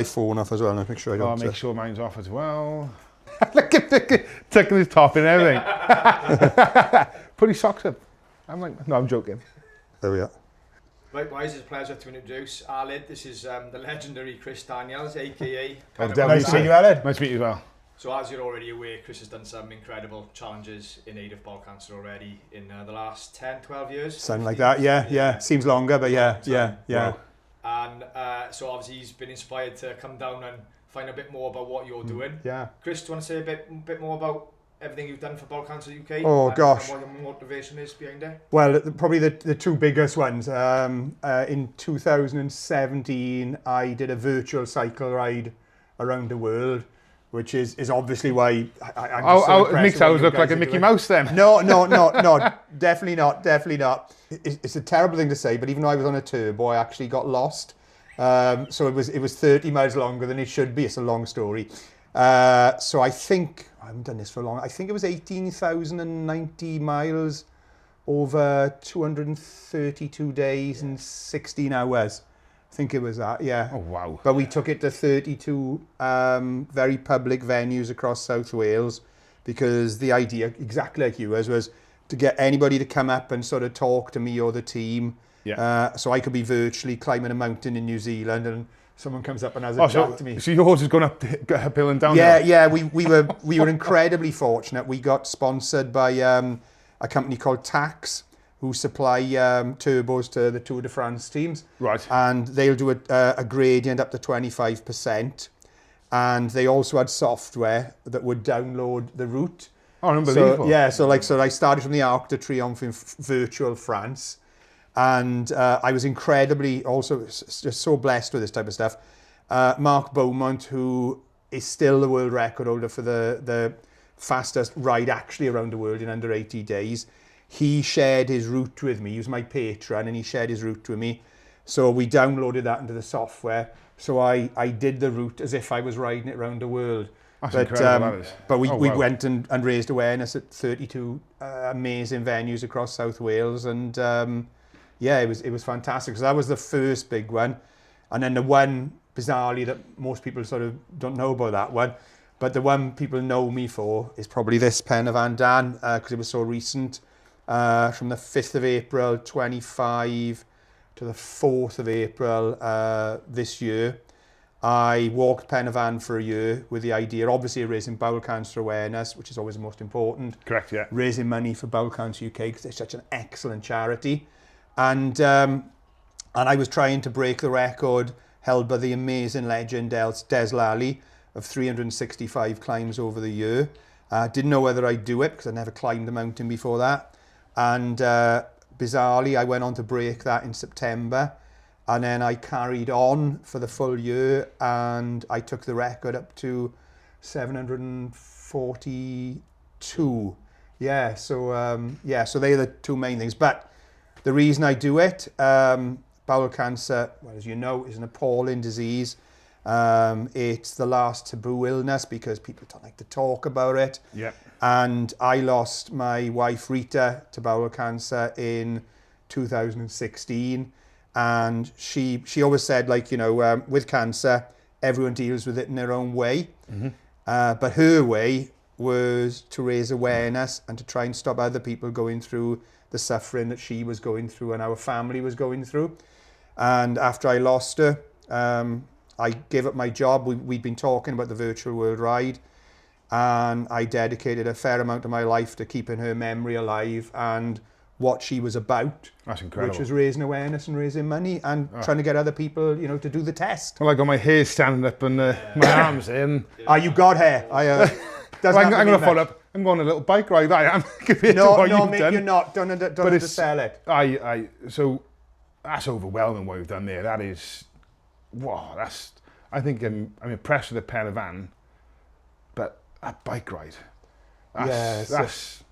My phone off as well, and make sure I don't... Make sure mine's off as well. Look at tucking his top and everything. Put his socks up. I'm like, no, I'm joking. There we are. Likewise, it's a pleasure to introduce our lid. This is the legendary Chris Daniels, aka Nice to meet you, Aled. Nice to meet you as well. So as you're already aware, Chris has done some incredible challenges in aid of bowel cancer already in the last 10, 12 years. Something like that, yeah. Seems longer, but yeah. Wow. And so obviously he's been inspired to come down and find a bit more about what you're doing. Yeah. Chris, do you want to say a bit more about everything you've done for Bowel Cancer UK? Gosh. And what your motivation is behind it? Well, probably the two biggest ones. In 2017, I did a virtual cycle ride around the world, which is obviously why I'm so impressed. It makes ours look like a Mickey Mouse then. No, definitely not. It's a terrible thing to say, but even though I was on a turbo, I actually got lost. So it was 30 miles longer than it should be. It's a long story. So I think, I haven't done this for long, I think it was 18,090 miles over 232 days and 16 hours. I think it was that, yeah. Oh, wow. But we took it to 32 very public venues across South Wales, because the idea, exactly like yours, was to get anybody to come up and sort of talk to me or the team. Yeah. So I could be virtually climbing a mountain in New Zealand and someone comes up and has a chat to me. So yours is going uphill and downhill? Yeah. We were incredibly fortunate. We got sponsored by a company called Tax, who supply turbos to the Tour de France teams. Right. And they'll do a gradient up to 25%. And they also had software that would download the route. Oh, unbelievable. So I started from the Arc de Triomphe in virtual France. And I was incredibly also just so blessed with this type of stuff. Mark Beaumont, who is still the world record holder for the fastest ride actually around the world in under 80 days, he shared his route with me. He was my patron and he shared his route with me. So we downloaded that into the software. So I did the route as if I was riding it around the world. That's incredible. But we went and raised awareness at 32 amazing venues across South Wales. And it was fantastic. So that was the first big one. And then the one, bizarrely, that most people sort of don't know about that one, but the one people know me for is probably this PenyfanDan, because it was so recent. From the 5th of April 25 to the 4th of April this year, I walked Pennyfan for a year with the idea, obviously, of raising bowel cancer awareness, which is always the most important. Correct, yeah. Raising money for Bowel Cancer UK, because it's such an excellent charity. And I was trying to break the record held by the amazing legend Des Lally of 365 climbs over the year. Didn't know whether I'd do it, because I'd never climbed a mountain before that. And bizarrely, I went on to break that in September. And then I carried on for the full year, and I took the record up to 742. So they're the two main things. But the reason I do it, bowel cancer, well, as you know, is an appalling disease. It's the last taboo illness because people don't like to talk about it. Yeah. And I lost my wife Rita to bowel cancer in 2016, and she always said, like, with cancer, everyone deals with it in their own way. Mm-hmm. But her way was to raise awareness and to try and stop other people going through the suffering that she was going through and our family was going through. And after I lost her, I gave up my job. We'd been talking about the virtual world ride, and I dedicated a fair amount of my life to keeping her memory alive and what she was about. That's incredible. Which was raising awareness and raising money and trying to get other people, to do the test. Well, I got my hair standing up and my arms in. You got hair. I'm going to follow up. I'm going on a little bike ride. I am. No, mate, you're not. Don't undersell it. So that's overwhelming what you've done there. That is, wow. I think I'm impressed with the Pennyfan, but a bike ride. That's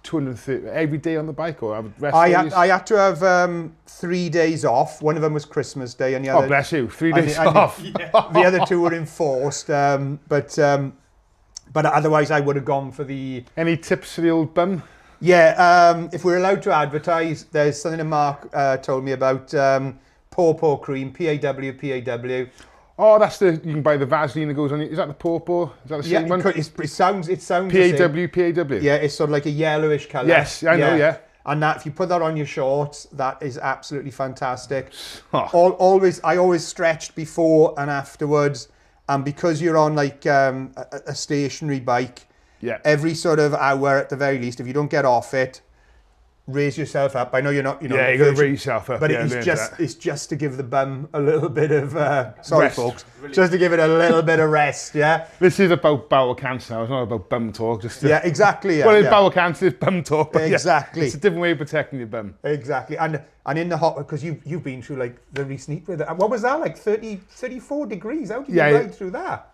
230 every day on the bike, or I had to have 3 days off. One of them was Christmas Day, and the other. Oh, bless you! 3 days off. The other two were enforced, but otherwise I would have gone for the. Any tips for the old bum? Yeah, if we're allowed to advertise, there's something that Mark told me about. Paw cream, PAW. Oh, that's you can buy the Vaseline that goes on it. Is that the purple? Is that the same one? It sounds the same. PAW. Yeah, it's sort of like a yellowish colour. Yes, I know, yeah. And that, if you put that on your shorts, that is absolutely fantastic. Oh. I always stretched before and afterwards. And because you're on like a stationary bike, every sort of hour at the very least, if you don't get off it, raise yourself up. I know you're not, you got to raise yourself up. But it's just to give the bum a little bit of, sorry rest. folks, just to give it a little bit of rest, yeah? This is about bowel cancer, it's not about bum talk. Yeah, exactly. Yeah, well, it's bowel cancer, it's bum talk. But exactly. It's a different way of protecting your bum. Exactly. And in the hot, because you've been through like the recent heat with it. What was that, like 34 degrees? How did you ride through that?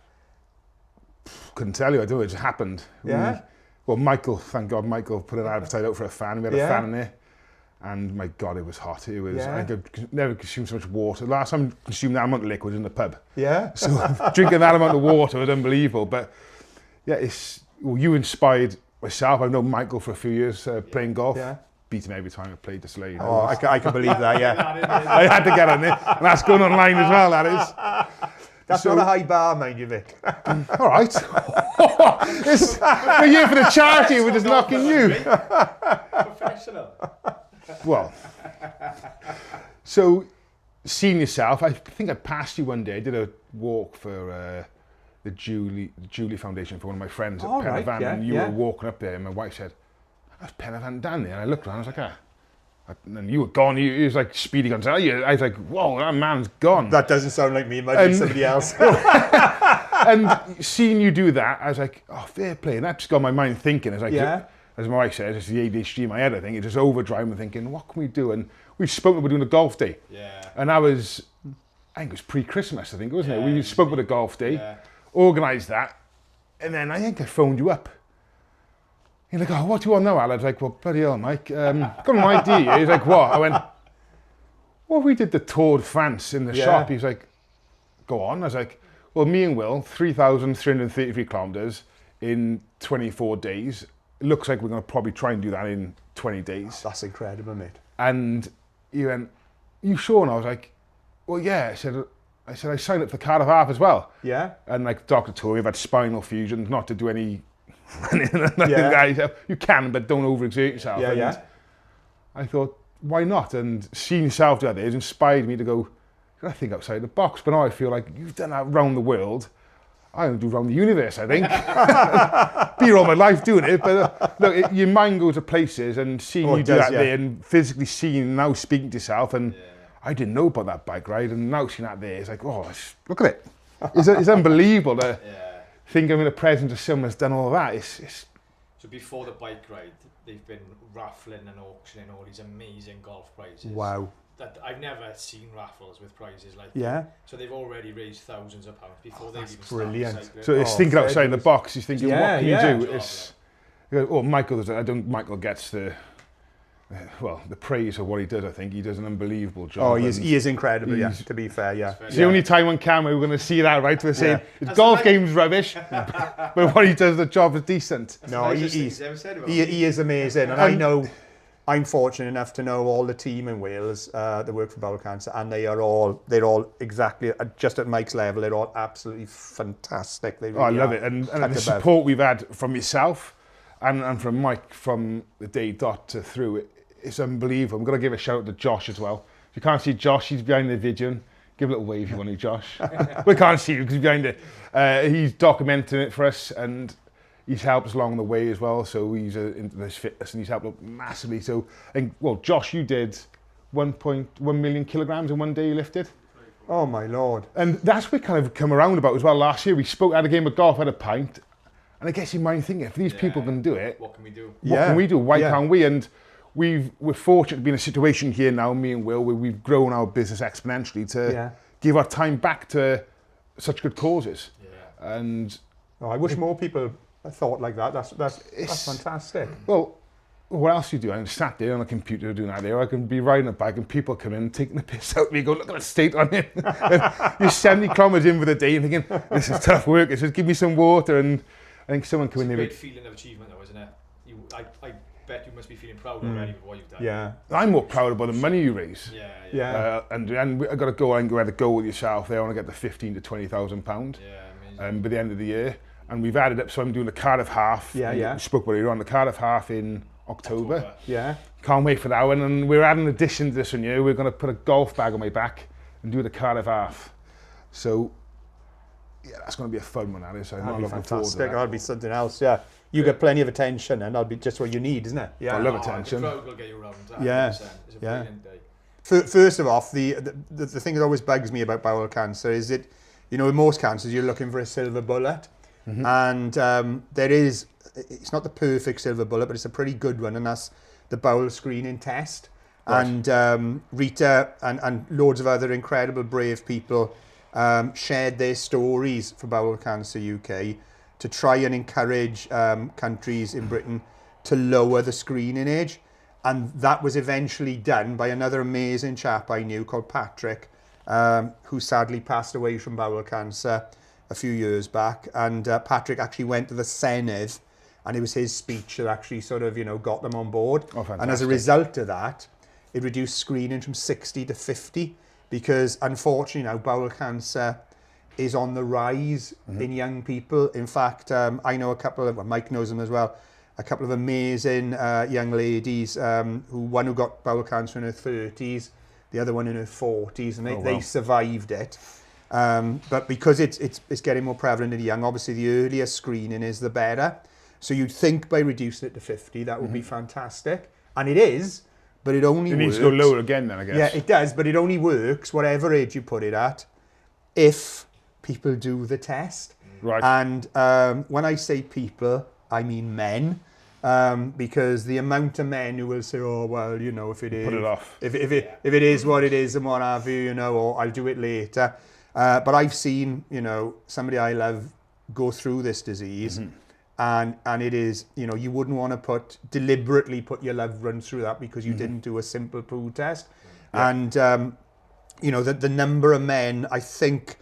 Couldn't tell you, I don't know, it just happened. Yeah. Well, Michael, thank God, Michael put an advertise out for a fan. We had a fan in there. And my God, it was hot. It was. I could never consume so much water. Last time I consumed that amount of liquid in the pub. Yeah. So drinking that amount of water was unbelievable. But yeah, you inspired myself. I've known Michael for a few years playing golf. Yeah. Beat him every time I played this lane. Oh, I can believe that, yeah. I had to get on there. And that's going online as well, that is. That's not a high bar, mind you, Vic. All right. We're here for the charity, we're just knocking you. Professional. Well, so seeing yourself, I think I passed you one day. I did a walk for the Julie Foundation for one of my friends at PenyfanDan, and you were walking up there, and my wife said, "That's PenyfanDan there." And I looked around, I was like, "Ah." And you were gone. He was like speeding on. I was like, "Whoa, that man's gone." That doesn't sound like me. It might be somebody else. And seeing you do that, I was like, "Oh, fair play." And that just got my mind thinking. I was like, as my wife says, it's the ADHD in my head, I think. It's just overdriving and thinking, what can we do? And we spoke about doing a golf day. Yeah. And I think it was pre-Christmas, wasn't it? We spoke about a golf day, organised that, and then I think I phoned you up. You're like, "Oh, what do you want now, Al?" I was like, "Well, bloody hell, Mike. Got an idea." He's like, "What?" I went, "Well, we did the Tour de France in the shop." He's like, "Go on." I was like, "Well, me and Will, 3,333 kilometres in 24 days. It looks like we're going to probably try and do that in 20 days. That's incredible, mate. And he went, "You sure?" And I was like, "Well, yeah." I said, I signed up for Cardiff Half as well. Yeah. And like Dr. told me, I've had spinal fusions, not to do any running. You can, but don't overexert yourself. And I thought, why not? And seeing yourself do that has inspired me to go, I think outside the box. But now I feel like you've done that around the world. I'm going to do around the universe, I think. Be here all my life doing it, but look, your mind goes to places, and seeing you do that there, and physically seeing, now speaking to yourself, and I didn't know about that bike ride, and now seeing that there, it's like, oh, look at it. It's unbelievable to think I'm in the presence of someone that's done all that. So before the bike ride, they've been raffling and auctioning all these amazing golf prizes. Wow. That I've never seen raffles with prizes like that. So they've already raised thousands of pounds before they've even started cycling. So it's thinking outside the box. He's thinking, what can you do? Michael does it. Michael gets the praise of what he does. I think he does an unbelievable job. Oh, he is incredible. To be fair, It's the only time on camera we're going to see that, right? We're saying his golf game's rubbish, but what he does, the job is decent. No, he is amazing, and I know. I'm fortunate enough to know all the team in Wales that work for Bowel Cancer, and they're all exactly just at Mike's level. They're all absolutely fantastic. They really I love it, and the support we've had from yourself and from Mike from the day dot to through it's unbelievable. I'm going to give a shout out to Josh as well. If you can't see Josh, he's behind the video. Give a little wave if you want to, Josh. We can't see you because he's behind it. He's documenting it for us, and he's helped us along the way as well, so he's into this fitness and he's helped us massively. So, Josh, you did 1.1 million kilograms in one day you lifted. Oh my Lord. And that's what we kind of come around about as well. Last year we had a game of golf, had a pint, and I guess you mind thinking, if these people can do it, what can we do? What can we do? Why can't we? And we're fortunate to be in a situation here now, me and Will, where we've grown our business exponentially to give our time back to such good causes. Yeah. And I wish more people thought like that. That's fantastic. Well, what else do you do? I'm sat there on a computer doing that there. I can be riding a bike and people come in taking the piss out of me, go, look at the state I'm in. You're 70 kilometres in for the day and thinking, this is tough work. It's just give me some water. And I think someone come in there. It's a great feeling of achievement though, isn't it? I bet you must be feeling proud already with what you've done. Yeah. I'm more proud about the money you raise. Yeah. And I've got to go and have a go with yourself there. I want to get the £15,000 to £20,000 Yeah, amazing. by the end of the year. And we've added up, so I'm doing the Cardiff half. Yeah. We spoke about it on the Cardiff half in October. Yeah. Can't wait for that one. And we're adding an addition to this one year. We're going to put a golf bag on my back and do the Cardiff half. So, yeah, that's going to be a fun one, that is. I'm That'll be looking forward to fantastic. that. That'll be something else, yeah. You get plenty of attention and that'll be just what you need, isn't it? Yeah. I love attention. The crowd will get you around. 100%. Yeah. It's a brilliant day. First of all, the thing that always bugs me about bowel cancer is that, you know, in most cancers, you're looking for a silver bullet. And there is, it's not the perfect silver bullet, but it's a pretty good one, and that's the bowel screening test. Right. And Rita and loads of other incredible, brave people shared their stories for Bowel Cancer UK to try and encourage countries in Britain to lower the screening age. And that was eventually done by another amazing chap I knew called Patrick, who sadly passed away from bowel cancer a few years back. And Patrick actually went to the Senedd, and it was his speech that actually sort of, you know, got them on board. Oh, fantastic. And as a result of that, it reduced screening from 60 to 50, because unfortunately now bowel cancer is on the rise in young people. In fact, I know a couple of, well, Mike knows them as well, a couple of amazing young ladies, one who got bowel cancer in her 30s, the other one in her 40s, and they survived it. But because it's getting more prevalent in the young, obviously the earlier screening is the better. So you'd think by reducing it to 50, that would be fantastic. And it is, but it only works. It needs to go lower again then, I guess. Yeah, it does, but it only works, whatever age you put it at, if people do the test. Right. And when I say people, I mean men. Because the amount of men who will say, oh, well, you know, if it is... Put it off. If it is what it is and what have you, you know, or I'll do it later. But I've seen, you know, somebody I love go through this disease, and it is, you know, you wouldn't want to deliberately put your loved one through that because you didn't do a simple poo test. And, you know, the number of men, I think,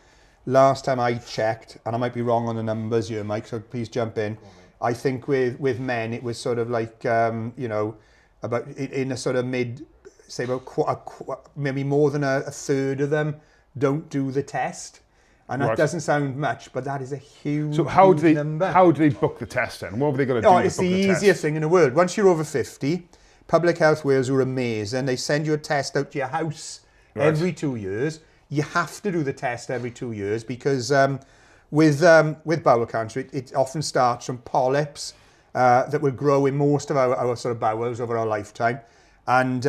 last time I checked, and I might be wrong on the numbers here, Mike, so please jump in. I think with men, it was sort of like, you know, about in a sort of say about maybe more than a third of them don't do the test. And that doesn't sound much, but that is a huge, so how huge do they, number. How do they book the test then? What have they got to do? It's the easiest thing in the world. Once you're over 50, Public Health Wales are amazing. They send you a test out to your house every 2 years. You have to do the test every 2 years because with bowel cancer, it often starts from polyps that will grow in most of our sort of bowels over our lifetime. And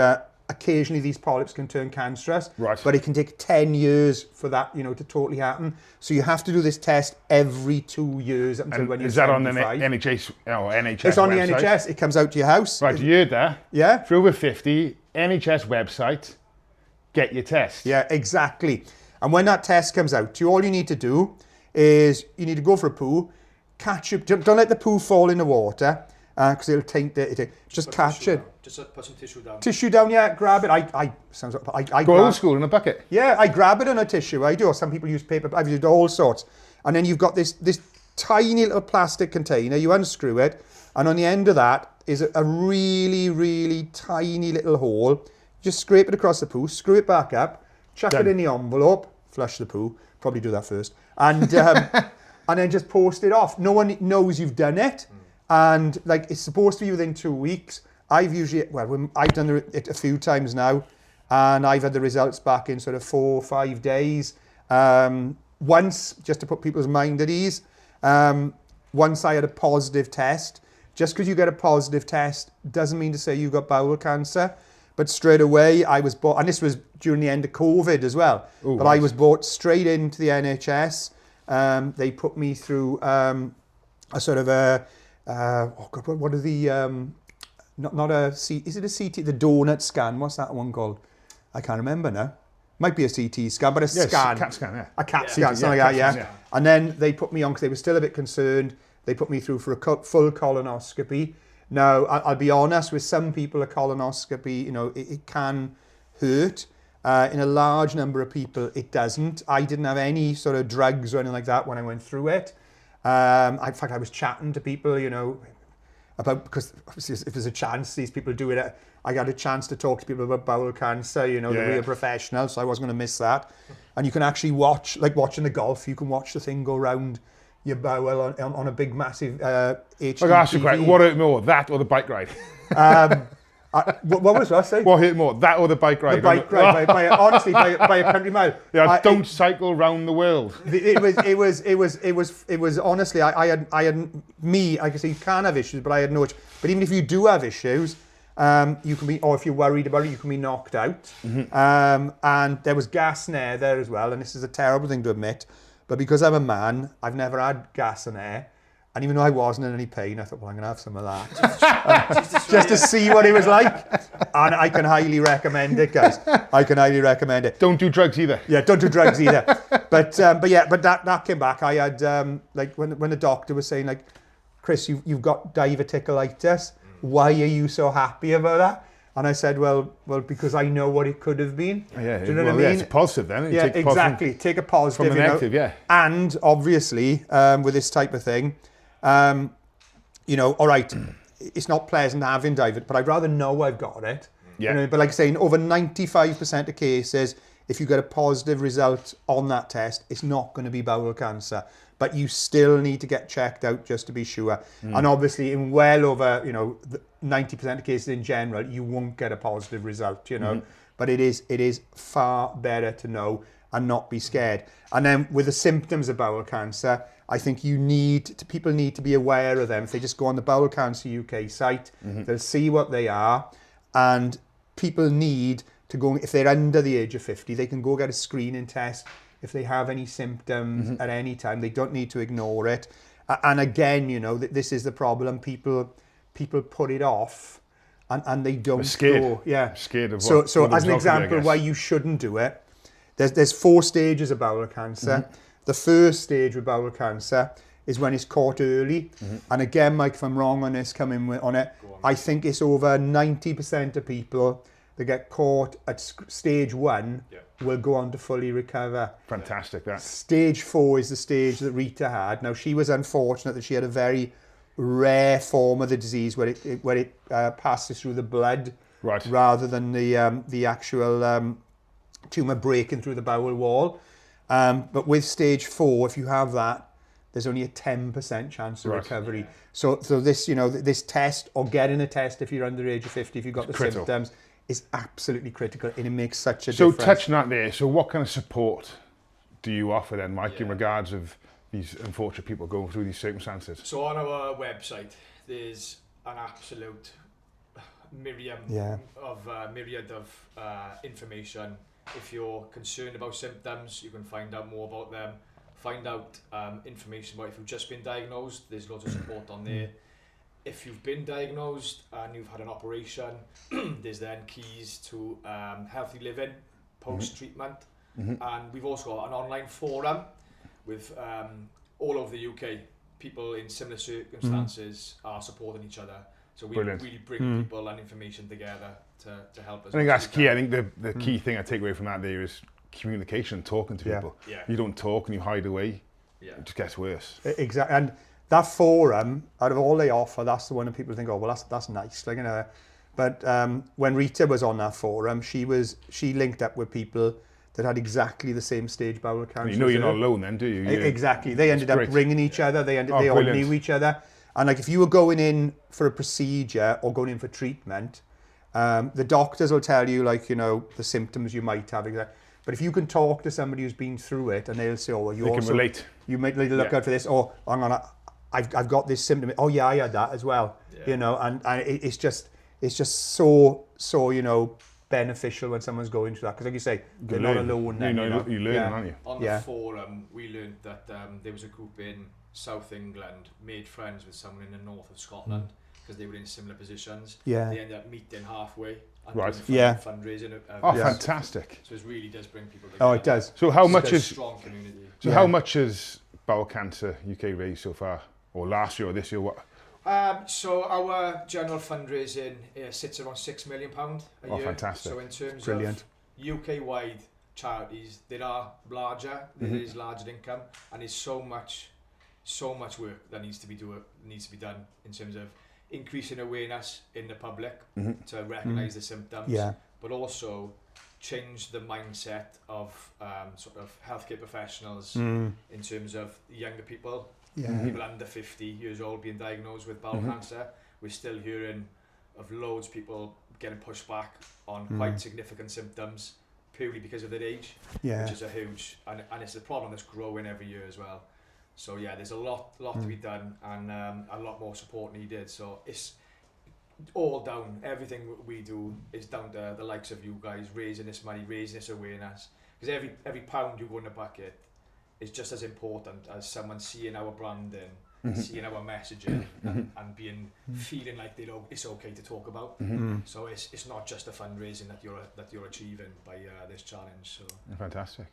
occasionally these polyps can turn cancerous, but it can take 10 years for that, you know, to totally happen. So you have to do this test every 2 years until when you're 75. Is that on the NHS? Oh, NHS. It's on website? the NHS. It comes out to your house. Right, you heard that? Yeah. For over 50, NHS website, get your test. Yeah, exactly. And when that test comes out to you, all you need to do is you need to go for a poo, catch it. Don't let the poo fall in the water because it'll taint it. Just catch it. Just put some tissue down. Tissue down, yeah. Grab it. I go old school in a bucket. Yeah, I grab it on a tissue. I do. Or some people use paper. I've used all sorts. And then you've got this tiny little plastic container. You unscrew it, and on the end of that is a really, really tiny little hole. Just scrape it across the poo, screw it back up, chuck it in the envelope, flush the poo. Probably do that first. And and then just post it off. No one knows you've done it. And like it's supposed to be within 2 weeks. I've done it a few times now, and I've had the results back in sort of 4 or 5 days. Once, just to put people's mind at ease, once I had a positive test. Just because you get a positive test doesn't mean to say you got bowel cancer. But straight away, I was brought, and this was during the end of COVID as well. Ooh, but I was brought straight into the NHS. They put me through a sort of what are the, not a CT, is it a CT? The donut scan, what's that one called? I can't remember now. Might be a CT scan, but scan. A CAT scan, yeah. A CAT scan, something like that, yeah. And then they put me on, because they were still a bit concerned, they put me through for a full colonoscopy. Now, I'll be honest, with some people, a colonoscopy, you know, it can hurt. In a large number of people, it doesn't. I didn't have any sort of drugs or anything like that when I went through it. In fact, I was chatting to people, you know, about, because obviously if there's a chance these people do it, I got a chance to talk to people about bowel cancer, you know, the real professionals, so I wasn't going to miss that. And you can actually watch, like watching the golf, you can watch the thing go round your bowel on a big massive HD Like, ask you a question, TV. what hurt more, that or the bike ride? What was that saying? What hurt more, that or the bike ride? The bike ride, honestly, by a country mile. Yeah, don't cycle round the world. It was honestly, I had, like I say, you can have issues, but I had no, but even if you do have issues, you can be, or if you're worried about it, you can be knocked out. And there was gas and air there as well, and this is a terrible thing to admit, but because I'm a man, I've never had gas and air. And even though I wasn't in any pain, I thought, well, I'm going to have some of that. Just to see what it was like. And I can highly recommend it, guys. I can highly recommend it. Don't do drugs either. Yeah, don't do drugs either. But that came back. I had, like, when the doctor was saying, like, Chris, you've got diverticulitis. Why are you so happy about that? And I said, well, because I know what it could have been. Yeah, do you know what I mean? Yeah, it's a positive then. Yeah, exactly. Take a positive. From a negative, yeah. And obviously, with this type of thing, you know, all right, it's not pleasant having divert, but I'd rather know I've got it. Yeah. You know, but like saying, over 95% of cases, if you get a positive result on that test, it's not going to be bowel cancer. But you still need to get checked out just to be sure. And obviously, in well over, you know, 90% of cases in general, you won't get a positive result, you know. But it is far better to know and not be scared. And then with the symptoms of bowel cancer, I think people need to be aware of them. If they just go on the Bowel Cancer UK site, they'll see what they are. And people need to go, if they're under the age of 50, they can go get a screening test. If they have any symptoms at any time, they don't need to ignore it. And again, you know, this is the problem. People put it off and they don't go. Yeah. Scared of what. So what as an exactly, example why you shouldn't do it, there's 4 stages of bowel cancer. The first stage with bowel cancer is when it's caught early. And again, Mike, if I'm wrong on this, come in on it. I think it's over 90% of people that get caught at stage 1 will go on to fully recover. Fantastic, that. Stage 4 is the stage that Rita had. Now, she was unfortunate that she had a very rare form of the disease where it passes through the blood rather than the actual tumour breaking through the bowel wall. But with stage 4, if you have that, there's only a 10% chance of recovery. So this, you know, this test, or getting a test if you're under the age of 50, if you've got the symptoms, is absolutely critical, and it makes such a difference. So touching that there, so what kind of support do you offer then, Mike, in regards of these unfortunate people going through these circumstances? So on our website, there's an absolute myriad of information. If you're concerned about symptoms, you can find out more about them. Find out information about if you've just been diagnosed. There's loads of support on there. If you've been diagnosed and you've had an operation, there's then keys to healthy living post-treatment. And we've also got an online forum with all over the UK. People in similar circumstances are supporting each other. So we really bring people and information together to help us. I think that's key. I think the key thing I take away from that there is communication, talking to people. Yeah. You don't talk and you hide away, it just gets worse. Exactly. And that forum, out of all they offer, that's the one that people think, oh, well, that's nice. Like, you know, but when Rita was on that forum, she linked up with people that had exactly the same stage bowel cancer. And you know you're not alone then, do you? Exactly. They ended up ringing each other. They all knew each other. And like, if you were going in for a procedure or going in for treatment, the doctors will tell you, like, you know, the symptoms you might have. But if you can talk to somebody who's been through it, and they'll say, oh, well, you can relate. You might need to look out for this. Or, hang on, I've got this symptom. Oh yeah, I had that as well. You know, and it's just so you know, beneficial when someone's going through that, because like you say, they're not alone. Then, you learn, aren't you? On the forum, we learned that there was a group in South England made friends with someone in the north of Scotland because they were in similar positions. They ended up meeting halfway. And fundraising. Fantastic. So it really does bring people together. Oh, it does. So how much is strong community? So how much has Bowel Cancer UK raised so far, or last year or this year? What? So our general fundraising sits around £6 million a year. Fantastic! So in terms of UK-wide charities, there are larger. There is larger income, and there's so much work that needs to be done in terms of increasing awareness in the public to recognise the symptoms, but also change the mindset of sort of healthcare professionals in terms of younger people, people under 50 years old being diagnosed with bowel cancer. We're still hearing of loads of people getting pushed back on quite significant symptoms purely because of their age, which is a huge, and it's a problem that's growing every year as well. So yeah, there's a lot to be done, and a lot more support needed. So it's all down, everything we do is down to the likes of you guys raising this money, raising this awareness, because every pound you go in the bucket is just as important as someone seeing our branding, seeing our messaging, and being feeling like it's okay to talk about. So it's not just a fundraising that you're achieving by this challenge. So fantastic.